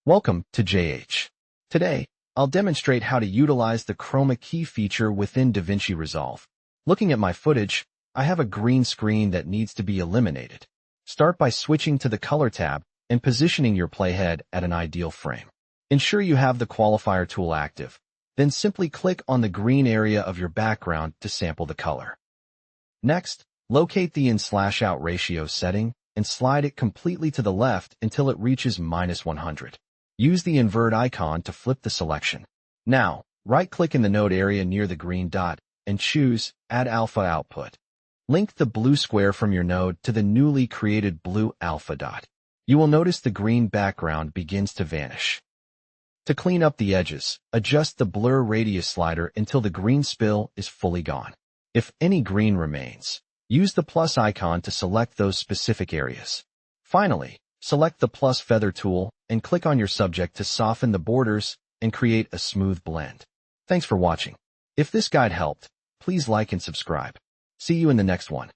Welcome to JH. Today, I'll demonstrate how to utilize the Chroma key feature within DaVinci Resolve. Looking at my footage, I have a green screen that needs to be eliminated. Start by switching to the Color tab and positioning your playhead at an ideal frame. Ensure you have the qualifier tool active. Then simply click on the green area of your background to sample the color. Next, locate the in/out ratio setting and slide it completely to the left until it reaches -100. Use the invert icon to flip the selection. Now, right-click in the node area near the green dot and choose Add Alpha Output. Link the blue square from your node to the newly created blue alpha dot. You will notice the green background begins to vanish. To clean up the edges, adjust the blur radius slider until the green spill is fully gone. If any green remains, use the plus icon to select those specific areas. Finally, select the plus feather tool and click on your subject to soften the borders and create a smooth blend. Thanks for watching. If this guide helped, please like and subscribe. See you in the next one.